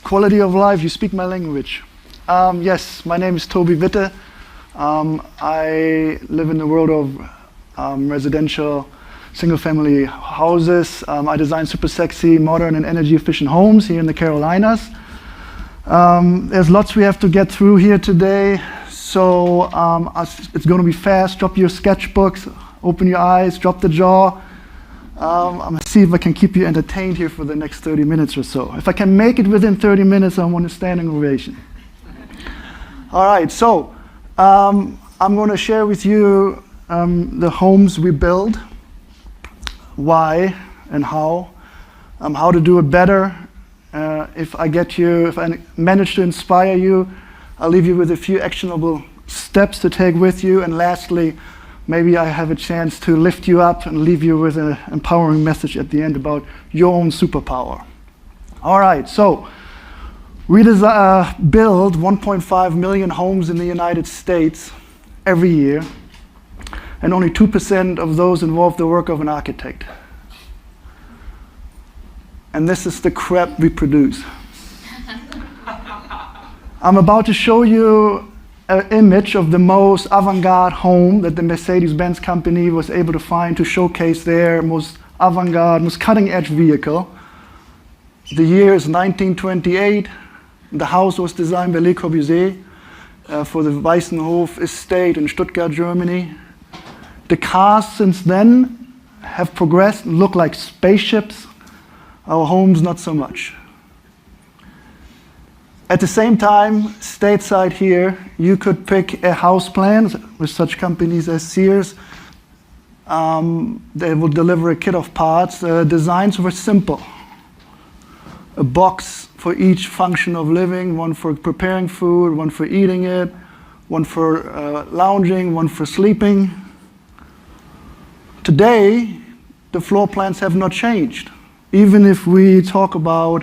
quality of life, you speak my language. Yes, my name is Toby Witte. I live in the world of residential single-family houses. I design super sexy, modern and energy-efficient homes here in the Carolinas. There's lots we have to get through here today, so it's going to be fast. Drop your sketchbooks, open your eyes, drop the jaw. I'm going to see if I can keep you entertained here for the next 30 minutes or so. If I can make it within 30 minutes, I want a standing ovation. All right, so I'm going to share with you the homes we build, why and how to do it better. If I manage to inspire you, I'll leave you with a few actionable steps to take with you. And lastly, maybe I have a chance to lift you up and leave you with an empowering message at the end about your own superpower. All right, so we build 1.5 million homes in the United States every year, and only 2% of those involve the work of an architect. And this is the crap we produce. I'm about to show you an image of the most avant-garde home that the Mercedes-Benz company was able to find to showcase their most avant-garde, most cutting-edge vehicle. The year is 1928. The house was designed by Le Corbusier for the Weissenhof estate in Stuttgart, Germany. The cars since then have progressed and look like spaceships. Our homes, not so much. At the same time, stateside here, you could pick a house plan with such companies as Sears. They will deliver a kit of parts. Designs were simple. A box for each function of living, one for preparing food, one for eating it, one for lounging, one for sleeping. Today, the floor plans have not changed. Even if we talk about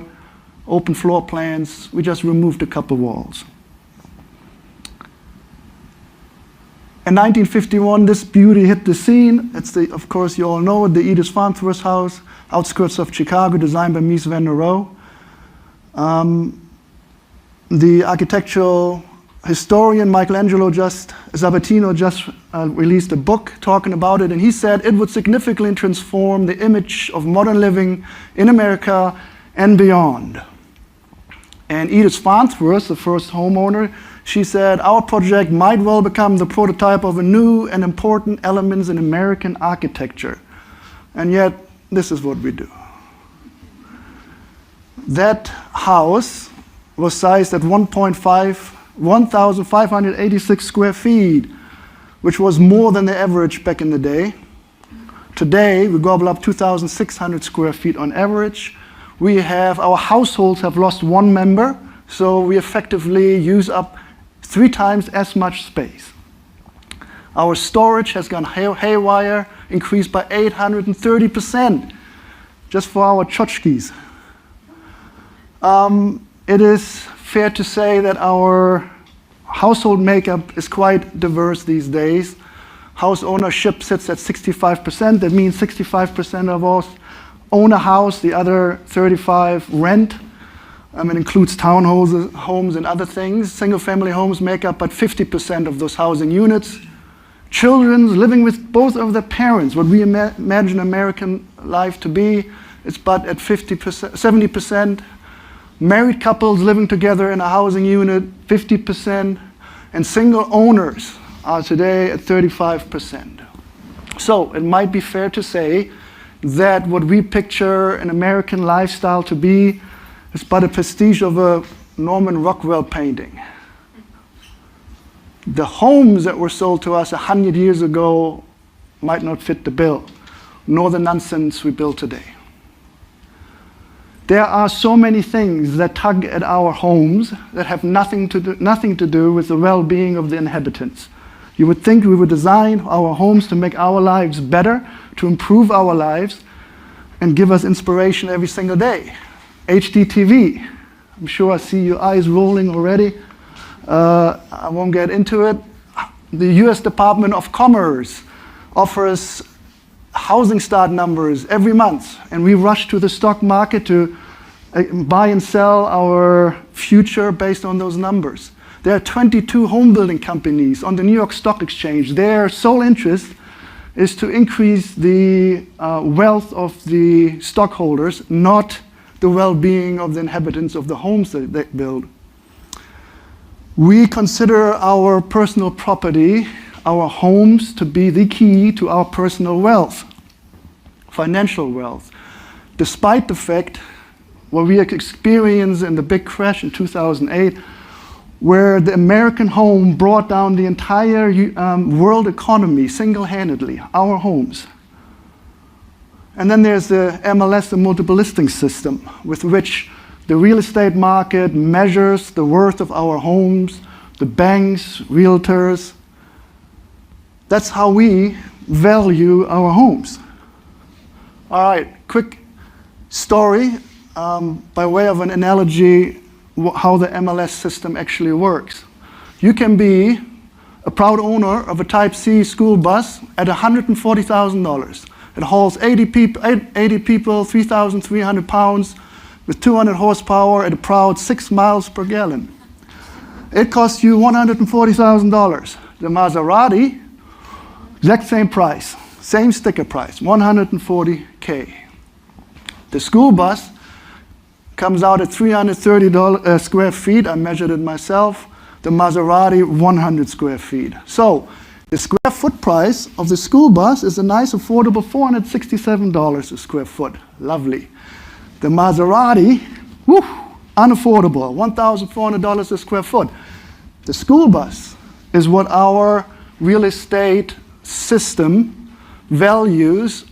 open floor plans, we just removed a couple walls. In 1951, this beauty hit the scene. It's of course, you all know it, the Edith Farnsworth house, outskirts of Chicago, designed by Mies van der Rohe. The architectural historian Michelangelo Sabatino just released a book talking about it, and he said it would significantly transform the image of modern living in America and beyond. And Edith Farnsworth, the first homeowner, she said, our project might well become the prototype of a new and important elements in American architecture. And yet, this is what we do. That house was sized at 1,586 square feet, which was more than the average back in the day. Today, we gobble up 2,600 square feet on average. Our households have lost one member, so we effectively use up 3 times as much space. Our storage has gone haywire, increased by 830%, just for our tchotchkes. It is fair to say that our household makeup is quite diverse these days. House ownership sits at 65%. That means 65% of us own a house, the other 35% rent. It includes townhomes and other things. Single-family homes make up but 50% of those housing units. Children living with both of their parents, what we imagine American life to be, is but at 70%. Married couples living together in a housing unit, 50%. And single owners are today at 35%. So it might be fair to say that what we picture an American lifestyle to be is but a pastiche of a Norman Rockwell painting. The homes that were sold to us 100 years ago might not fit the bill, nor the nonsense we build today. There are so many things that tug at our homes that have nothing to do with the well-being of the inhabitants. You would think we would design our homes to make our lives better, to improve our lives, and give us inspiration every single day. HDTV. I'm sure I see your eyes rolling already. I won't get into it. The US Department of Commerce offers housing start numbers every month, and we rush to the stock market to buy and sell our future based on those numbers. There are 22 home building companies on the New York Stock Exchange. Their sole interest is to increase the wealth of the stockholders, not the well-being of the inhabitants of the homes that they build. We consider our personal property, our homes, to be the key to our personal wealth, financial wealth. Despite the fact what we experienced in the big crash in 2008, where the American home brought down the entire world economy single-handedly, our homes. And then there's the MLS, the multiple listing system, with which the real estate market measures the worth of our homes, the banks, realtors. That's how we value our homes. All right, quick story by way of an analogy how the MLS system actually works. You can be a proud owner of a Type C school bus at $140,000. It hauls 80 people, 3,300 pounds, with 200 horsepower at a proud 6 miles per gallon. It costs you $140,000. The Maserati, exact same price, same sticker price, $140K. The school bus comes out at 330 square feet. I measured it myself. The Maserati, 100 square feet. So the square foot price of the school bus is a nice, affordable $467 a square foot. Lovely. The Maserati, whew, unaffordable, $1,400 a square foot. The school bus is what our real estate system values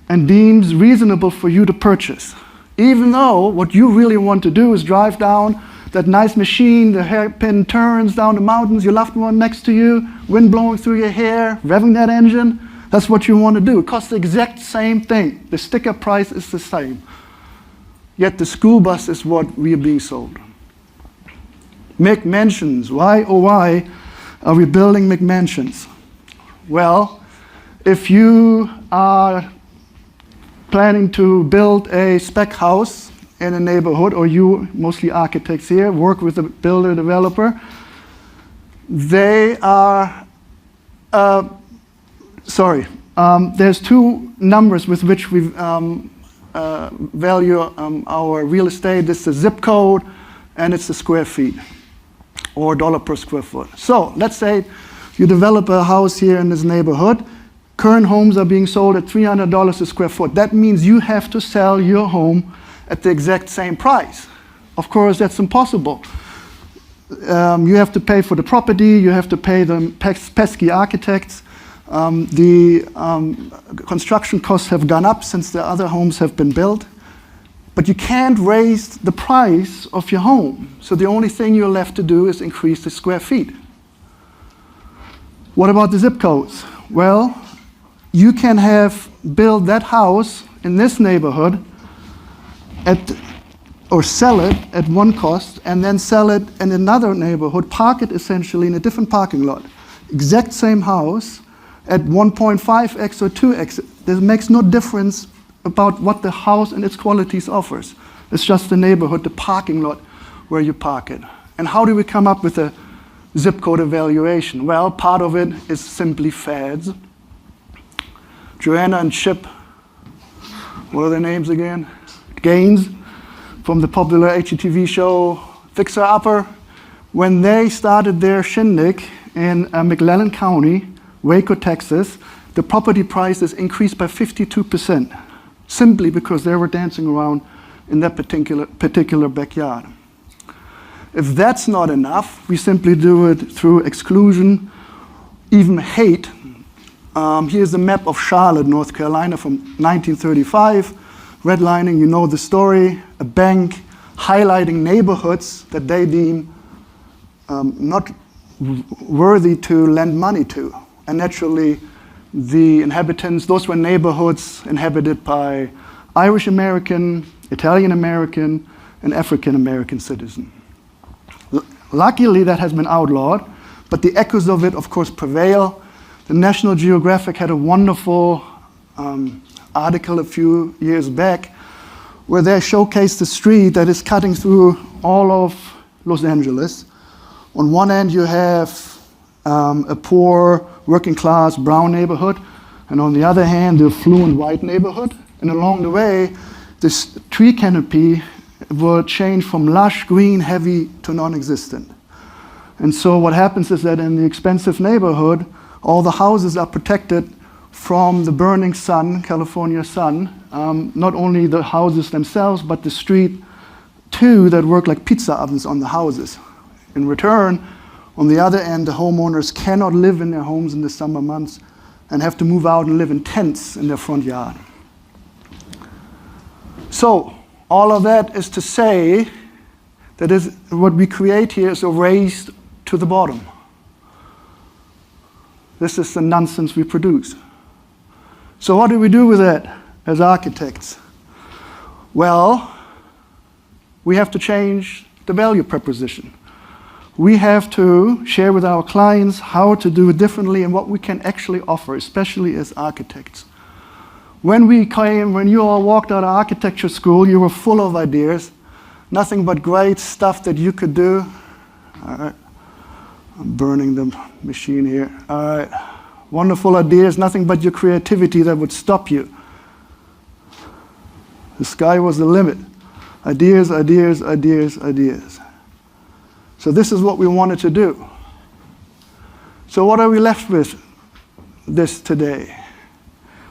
and deems reasonable for you to purchase. Even though what you really want to do is drive down that nice machine, the hairpin turns down the mountains, your loved one next to you, wind blowing through your hair, revving that engine, that's what you want to do. It costs the exact same thing. The sticker price is the same. Yet the school bus is what we are being sold. McMansions. Why, oh why are we building McMansions? Well, if you are planning to build a spec house in a neighborhood, or you, mostly architects here, work with a builder developer, they are, there's two numbers with which we value our real estate. It's the zip code and it's the square feet, or dollar per square foot. So let's say you develop a house here in this neighborhood. Current homes are being sold at $300 a square foot. That means you have to sell your home at the exact same price. Of course, that's impossible. You have to pay for the property, you have to pay the pesky architects. The construction costs have gone up since the other homes have been built. But you can't raise the price of your home. So the only thing you're left to do is increase the square feet. What about the zip codes? Well, you can have built that house in this neighborhood or sell it at one cost and then sell it in another neighborhood, park it essentially in a different parking lot. Exact same house at 1.5x or 2x. This makes no difference about what the house and its qualities offers. It's just the neighborhood, the parking lot where you park it. And how do we come up with a zip code evaluation? Well, part of it is simply fads. Joanna and Chip, what are their names again? Gaines, from the popular HGTV show Fixer Upper. When they started their shindig in McLennan County, Waco, Texas, the property prices increased by 52%, simply because they were dancing around in that particular backyard. If that's not enough, we simply do it through exclusion, even hate. Here's a map of Charlotte, North Carolina from 1935. Redlining, you know the story. A bank highlighting neighborhoods that they deem not worthy to lend money to. And naturally, the inhabitants, those were neighborhoods inhabited by Irish American, Italian American, and African American citizens. Luckily, that has been outlawed, but the echoes of it, of course, prevail. The National Geographic had a wonderful article a few years back where they showcase the street that is cutting through all of Los Angeles. On one end, you have a poor, working class, brown neighborhood, and on the other hand, the affluent white neighborhood. And along the way, this tree canopy will change from lush, green, heavy to non-existent. And so what happens is that in the expensive neighborhood, all the houses are protected from the burning sun, California sun, not only the houses themselves, but the street too, that work like pizza ovens on the houses. In return, on the other end, the homeowners cannot live in their homes in the summer months and have to move out and live in tents in their front yard. So, all of that is to say that what we create here is a race to the bottom. This is the nonsense we produce. So what do we do with that as architects? Well, we have to change the value proposition. We have to share with our clients how to do it differently and what we can actually offer, especially as architects. When you all walked out of architecture school, you were full of ideas, nothing but great stuff that you could do. All right, I'm burning the machine here. All right, wonderful ideas, nothing but your creativity that would stop you. The sky was the limit. Ideas, ideas, ideas, ideas. So this is what we wanted to do. So what are we left with this today?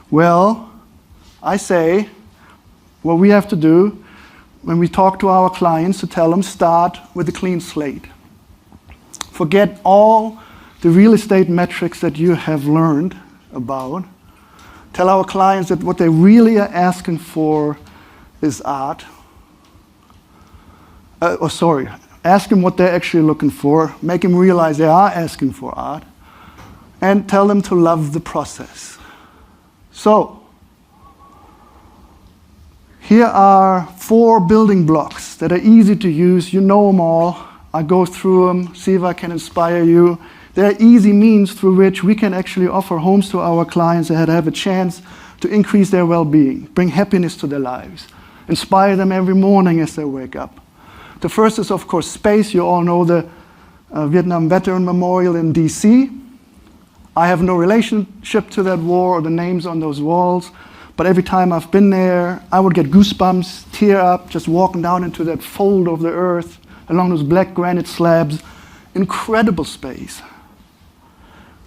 Well, I say what we have to do when we talk to our clients to tell them start with a clean slate. Forget all the real estate metrics that you have learned about. Tell our clients that what they really are asking for is art. Ask them what they're actually looking for. Make them realize they are asking for art. And tell them to love the process. So, here are 4 building blocks that are easy to use. You know them all. I go through them, see if I can inspire you. They're easy means through which we can actually offer homes to our clients that have a chance to increase their well-being, bring happiness to their lives, inspire them every morning as they wake up. The first is, of course, space. You all know the Vietnam Veteran Memorial in DC. I have no relationship to that war or the names on those walls, but every time I've been there, I would get goosebumps, tear up, just walking down into that fold of the earth, along those black granite slabs. Incredible space.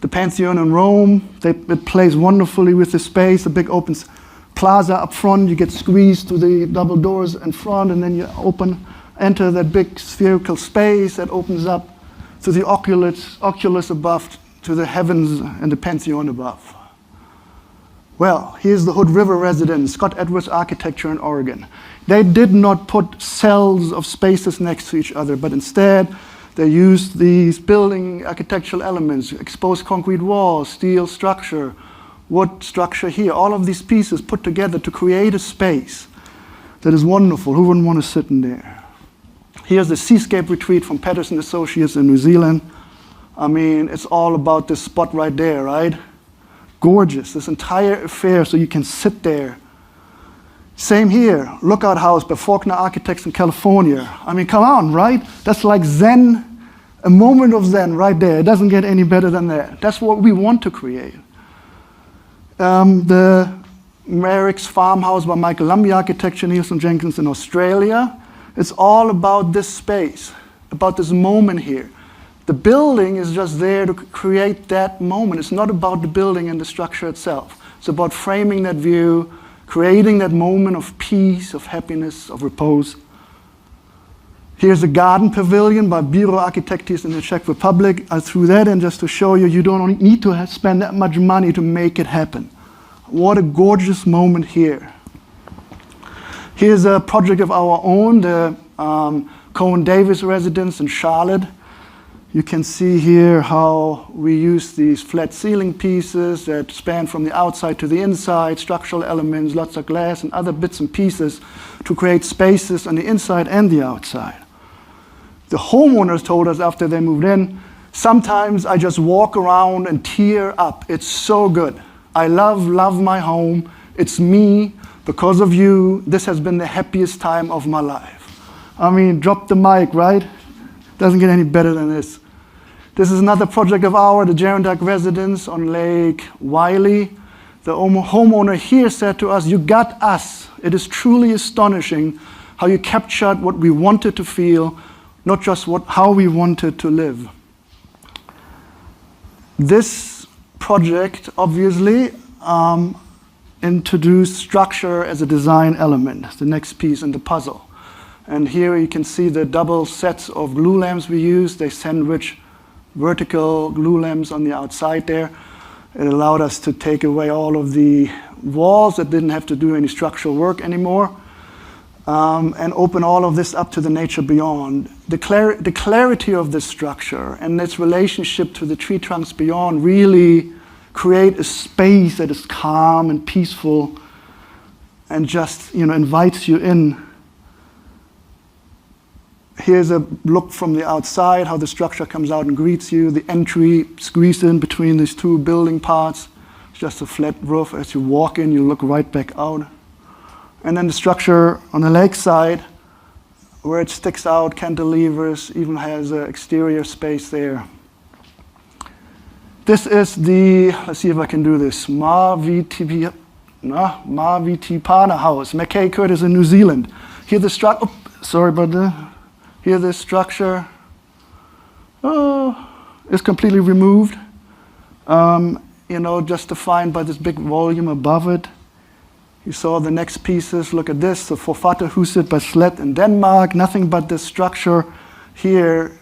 The Pantheon in Rome, it plays wonderfully with the space, the big open plaza up front. You get squeezed through the double doors in front, and then you enter that big spherical space that opens up to the oculus above, to the heavens and the Pantheon above. Well, here's the Hood River residence, Scott Edwards architecture in Oregon. They did not put cells of spaces next to each other, but instead they used these building architectural elements, exposed concrete walls, steel structure, wood structure here, all of these pieces put together to create a space that is wonderful. Who wouldn't want to sit in there? Here's the Seascape Retreat from Patterson Associates in New Zealand. I mean, it's all about this spot right there, right? Gorgeous, this entire affair, so you can sit there. Same here, Lookout House by Faulkner Architects in California. I mean, come on, right? That's like Zen, a moment of Zen right there. It doesn't get any better than that. That's what we want to create. The Merrick's Farmhouse by Michael Lumbie Architecture, Nielsen Jenkins in Australia. It's all about this space, about this moment here. The building is just there to create that moment. It's not about the building and the structure itself. It's about framing that view, creating that moment of peace, of happiness, of repose. Here's a garden pavilion by Bureau Architectes in the Czech Republic. I threw that in just to show you you don't need to spend that much money to make it happen. What a gorgeous moment here. Here's a project of our own, the Cohen Davis residence in Charlotte. You can see here how we use these flat ceiling pieces that span from the outside to the inside, structural elements, lots of glass and other bits and pieces to create spaces on the inside and the outside. The homeowners told us after they moved in, sometimes I just walk around and tear up. It's so good. I love my home. It's me. Because of you, this has been the happiest time of my life. I mean, drop the mic, right? Doesn't get any better than this. This is another project of ours, the Gerondak residence on Lake Wylie. The homeowner here said to us, "You got us. It is truly astonishing how you captured what we wanted to feel, not just how we wanted to live." This project, obviously, introduced structure as a design element, the next piece in the puzzle. And here you can see the double sets of glue lamps we use. They sandwich vertical glue lamps on the outside there. It allowed us to take away all of the walls that didn't have to do any structural work anymore, and open all of this up to the nature beyond. The clarity of this structure and its relationship to the tree trunks beyond really create a space that is calm and peaceful and just, invites you in. Here's a look from the outside, how the structure comes out and greets you. The entry squeezed in between these two building parts. It's just a flat roof. As you walk in, you look right back out. And then the structure on the lake side, where it sticks out, cantilevers, even has an exterior space there. This is the, let's see if I can do this, Mawitipana house, Mackay Curtis in New Zealand. Here the structure, sorry about that. Here the structure is completely removed, just defined by this big volume above it. You saw the next pieces, look at this, the Forfatterhuset by Sled in Denmark, nothing but this structure here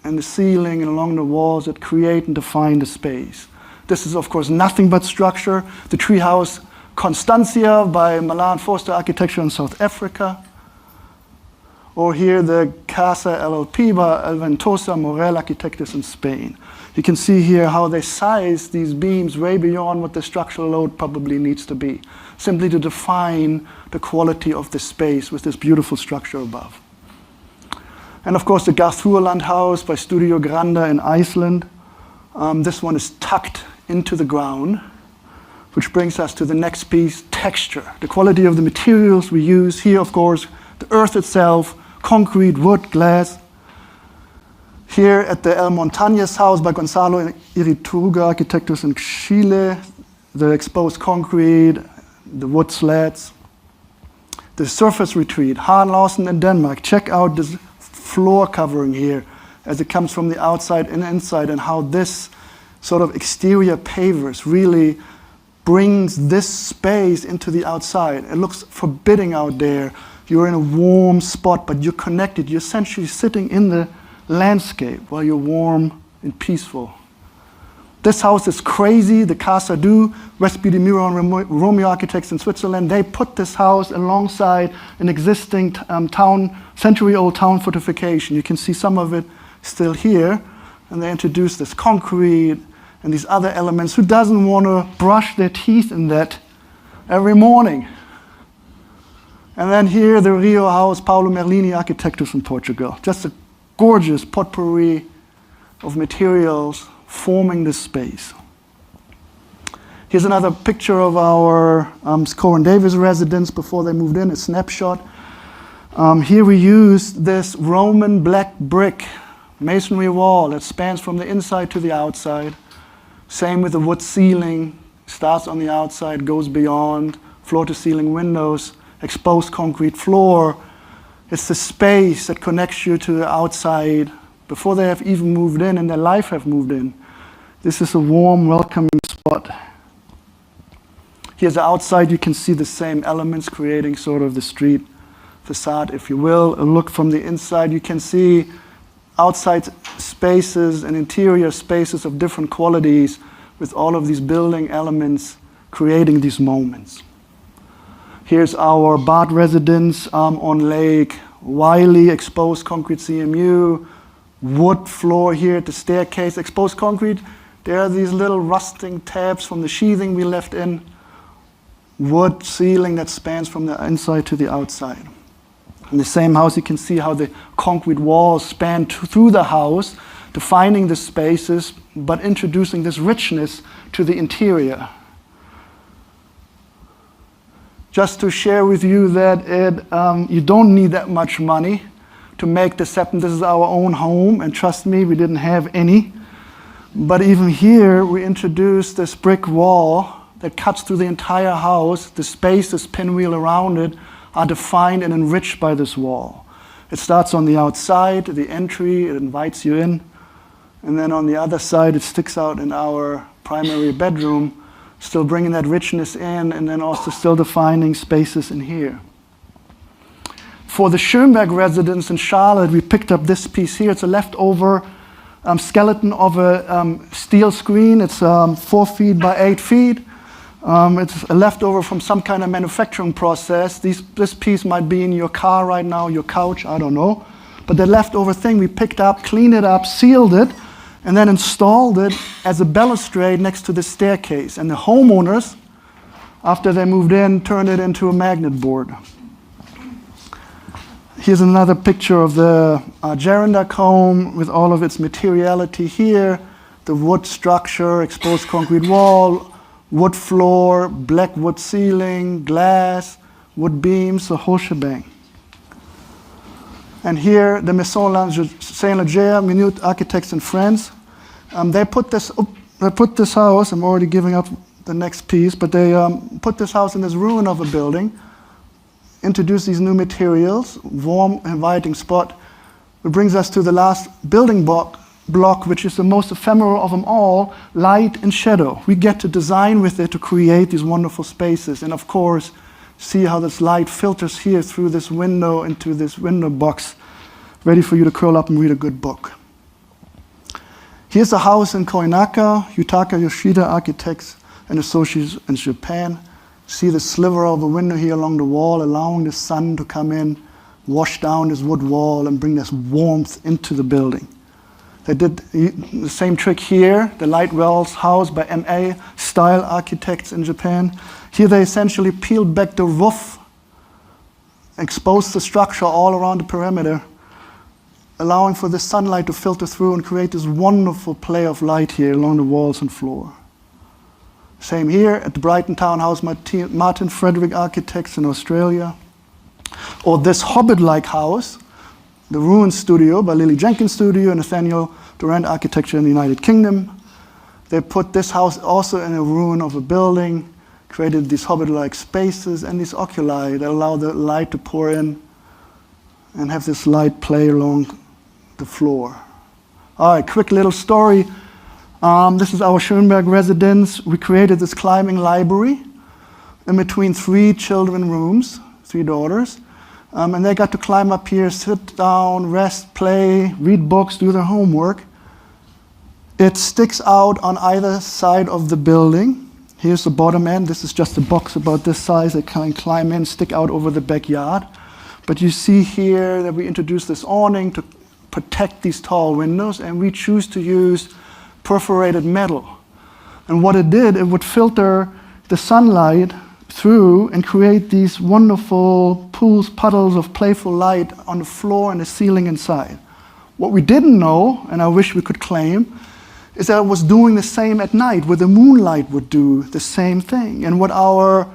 and the ceiling and along the walls that create and define the space. This is, of course, nothing but structure. The treehouse Constancia by Milan Forster Architecture in South Africa. Or here the Casa LLP by Alventosa Morel Architects in Spain. You can see here how they size these beams way beyond what the structural load probably needs to be, simply to define the quality of the space with this beautiful structure above. And of course the Garthurland house by Studio Granda in Iceland. This one is tucked into the ground, which brings us to the next piece, texture. The quality of the materials we use here, of course, the earth itself, concrete, wood, glass. Here at the El Montañez house by Gonzalo Iritruga Architectos in Chile, the exposed concrete, the wood slats. The surface retreat, Han Larsen in Denmark. Check out this floor covering here as it comes from the outside and inside, and how this sort of exterior pavers really brings this space into the outside. It looks forbidding out there. You're in a warm spot, but you're connected. You're essentially sitting in the landscape while you're warm and peaceful. This house is crazy. The Casa Du, Westby de Muro and Romeo Architects in Switzerland, they put this house alongside an existing century-old town fortification. You can see some of it still here. And they introduced this concrete and these other elements. Who doesn't want to brush their teeth in that every morning? And then here, the Rio house, Paulo Merlini Architectos in Portugal. Just a gorgeous potpourri of materials forming this space. Here's another picture of our Scoren Davis residence before they moved in, a snapshot. Here we used this Roman black brick masonry wall that spans from the inside to the outside. Same with the wood ceiling, starts on the outside, goes beyond, floor to ceiling windows, exposed concrete floor. It's the space that connects you to the outside before they have even moved in and their life have moved in. This is a warm, welcoming spot. Here's the outside. You can see the same elements creating sort of the street facade, if you will. A look from the inside, you can see outside spaces and interior spaces of different qualities with all of these building elements creating these moments. Here's our Bad residence on Lake Wylie, exposed concrete CMU, wood floor here at the staircase, exposed concrete. There are these little rusting tabs from the sheathing we left in. Wood ceiling that spans from the inside to the outside. In the same house, you can see how the concrete walls span through the house, defining the spaces, but introducing this richness to the interior. just to share with you that you don't need that much money to make this happen. This is our own home, and trust me, we didn't have any. But even here, we introduced this brick wall that cuts through the entire house. The space, this pinwheel around it, are defined and enriched by this wall. It starts on the outside, the entry, it invites you in. And then on the other side, it sticks out in our primary bedroom, still bringing that richness in, and then also still defining spaces in here. For the Schönberg residence in Charlotte, we picked up this piece here. It's a leftover skeleton of a steel screen. It's 4 feet by 8 feet. It's a leftover from some kind of manufacturing process. This piece might be in your car right now, your couch, I don't know. But the leftover thing we picked up, cleaned it up, sealed it, and then installed it as a balustrade next to the staircase. And the homeowners, after they moved in, turned it into a magnet board. Here's another picture of the Gerenda comb with all of its materiality here. The wood structure, exposed concrete wall, wood floor, black wood ceiling, glass, wood beams, the whole shebang. And here, the Maison Saint-Léger, Minute Architects in France. They put this house, I'm already giving up the next piece, but they put this house in this ruin of a building, introduced these new materials, warm, inviting spot. It brings us to the last building block, which is the most ephemeral of them all, light and shadow. We get to design with it to create these wonderful spaces. And of course, see how this light filters here through this window into this window box, ready for you to curl up and read a good book. Here's a house in Koinaka, Yutaka Yoshida Architects and Associates in Japan. See the sliver of a window here along the wall, allowing the sun to come in, wash down this wood wall, and bring this warmth into the building. They did the same trick here, the Lightwell's house by MA Style Architects in Japan. Here they essentially peeled back the roof, exposed the structure all around the perimeter, allowing for the sunlight to filter through and create this wonderful play of light here along the walls and floor. Same here at the Brighton Townhouse, Martin Frederick Architects in Australia. Or this Hobbit-like house, the Ruin Studio by Lily Jenkins Studio and Nathaniel Durant Architecture in the United Kingdom. They put this house also in a ruin of a building, created these Hobbit-like spaces and these oculi that allow the light to pour in and have this light play along the floor. All right, quick little story. This is our Schönberg residence. We created this climbing library in between 3 children rooms, 3 daughters. And they got to climb up here, sit down, rest, play, read books, do their homework. It sticks out on either side of the building. Here's the bottom end. This is just a box about this size. They can climb in, stick out over the backyard. But you see here that we introduced this awning to protect these tall windows, and we choose to use perforated metal. And what it did, it would filter the sunlight through and create these wonderful pools, puddles of playful light on the floor and the ceiling inside. What we didn't know, and I wish we could claim, is that it was doing the same at night, where the moonlight would do the same thing. And what our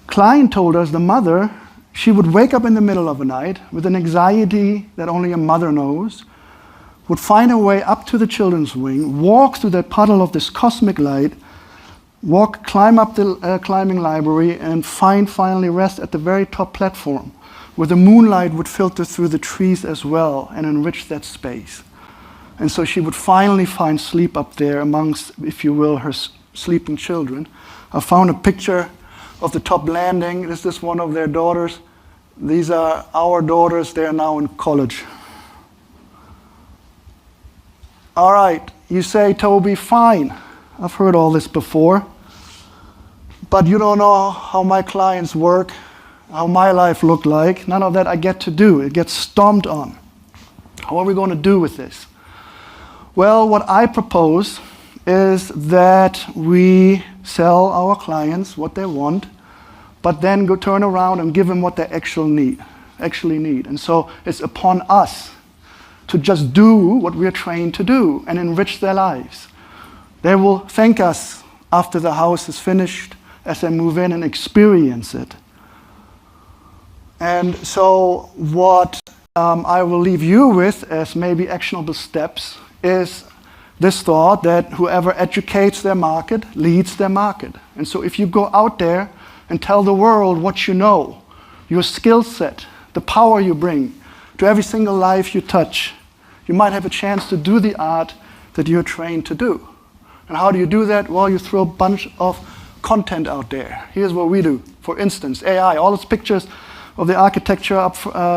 client told us, the mother, she would wake up in the middle of the night with an anxiety that only a mother knows, would find her way up to the children's wing, walk through that puddle of this cosmic light, climb up the climbing library, and finally rest at the very top platform, where the moonlight would filter through the trees as well and enrich that space. And so she would finally find sleep up there amongst, if you will, her sleeping children. I found a picture of the top landing. This is one of their daughters. These are our daughters. They are now in college. All right, you say, Toby, fine. I've heard all this before. But you don't know how my clients work, how my life looked like. None of that I get to do. It gets stomped on. How are we going to do with this? Well, what I propose is that we sell our clients what they want, but then go turn around and give them what they actually need. And so it's upon us to just do what we're trained to do and enrich their lives. They will thank us after the house is finished as they move in and experience it. And so what I will leave you with as maybe actionable steps is this thought that whoever educates their market leads their market. And so if you go out there and tell the world what you know, your skill set, the power you bring to every single life you touch, you might have a chance to do the art that you're trained to do. And how do you do that? Well, you throw a bunch of content out there. Here's what we do. For instance, AI, all those pictures of the architecture up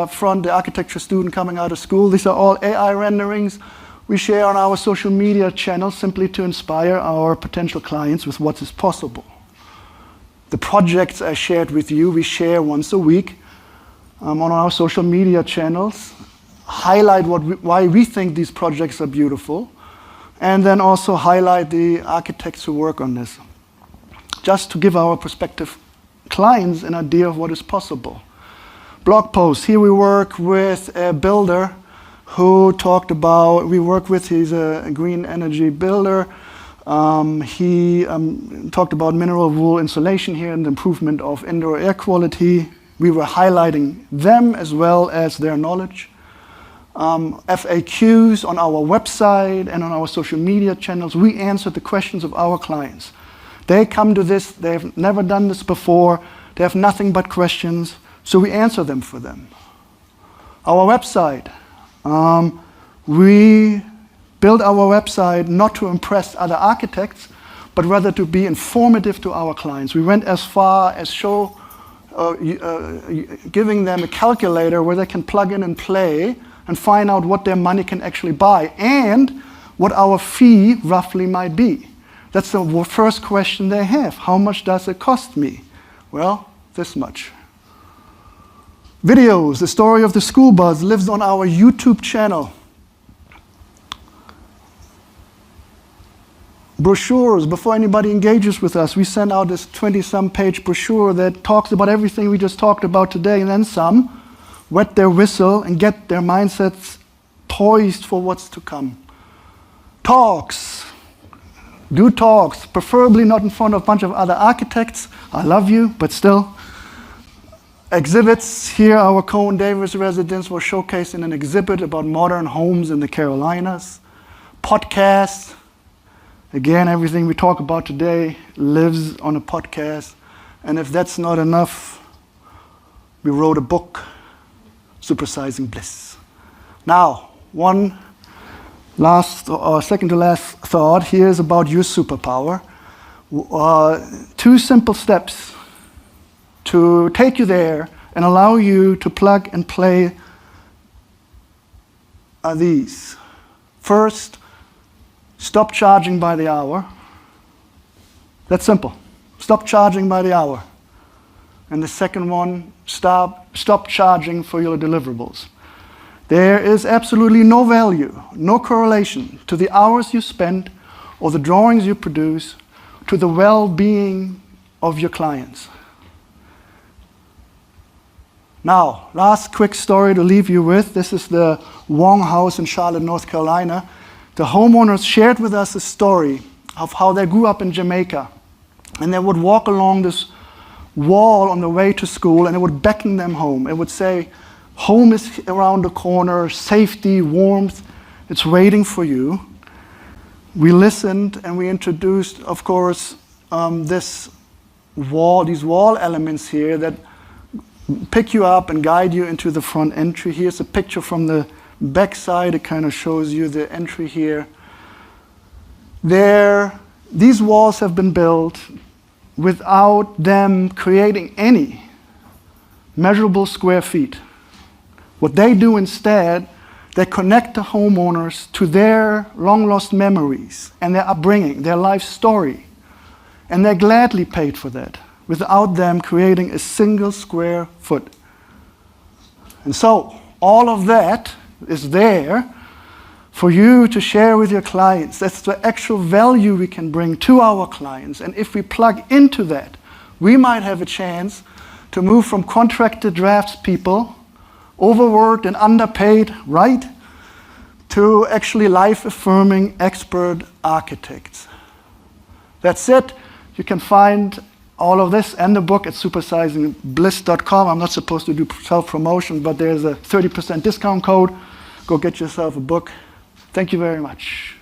front, the architecture student coming out of school, these are all AI renderings we share on our social media channels simply to inspire our potential clients with what is possible. The projects I shared with you, we share once a week on our social media channels, highlight why we think these projects are beautiful, and then also highlight the architects who work on this, just to give our prospective clients an idea of what is possible. Blog posts. Here we work with a builder who talked about, he's a green energy builder. He talked about mineral wool insulation here and the improvement of indoor air quality. We were highlighting them as well as their knowledge. FAQs on our website and on our social media channels. We answered the questions of our clients. They come to this, they've never done this before, they have nothing but questions, so we answer them for them. Our website. We built our website not to impress other architects, but rather to be informative to our clients. We went as far as giving them a calculator where they can plug in and play and find out what their money can actually buy and what our fee roughly might be. That's the first question they have. How much does it cost me? Well, this much. Videos. The story of the school bus lives on our YouTube channel. Brochures. Before anybody engages with us, we send out this 20-some page brochure that talks about everything we just talked about today and then some. Wet their whistle and get their mindsets poised for what's to come. Talks. Do talks, preferably not in front of a bunch of other architects. I love you, but still. Exhibits. Here our Cohen Davis residence was showcased in an exhibit about modern homes in the Carolinas. Podcasts. Again, everything we talk about today lives on a podcast. And if that's not enough, we wrote a book, Supersizing Bliss. Now, one last or second to last thought here is about your superpower. 2 simple steps to take you there and allow you to plug and play are these. First, stop charging by the hour. That's simple. Stop charging by the hour. And the second one, stop charging for your deliverables. There is absolutely no value, no correlation to the hours you spend or the drawings you produce to the well-being of your clients. Now, last quick story to leave you with. This is the Wong house in Charlotte, North Carolina. The homeowners shared with us a story of how they grew up in Jamaica. And they would walk along this wall on the way to school and it would beckon them home. It would say, home is around the corner, safety, warmth, it's waiting for you. We listened and we introduced, of course, these wall elements here that pick you up and guide you into the front entry. Here's a picture from the back side. It kind of shows you the entry here. These walls have been built without them creating any measurable square feet. What they do instead, they connect the homeowners to their long-lost memories and their upbringing, their life story. And they gladly paid for that without them creating a single square foot. And so, all of that is there for you to share with your clients. That's the actual value we can bring to our clients. And if we plug into that, we might have a chance to move from contracted draftspeople, overworked and underpaid, right, to actually life-affirming expert architects. That's it. You can find all of this and the book at supersizingbliss.com. I'm not supposed to do self-promotion, but there's a 30% discount code. Go get yourself a book. Thank you very much.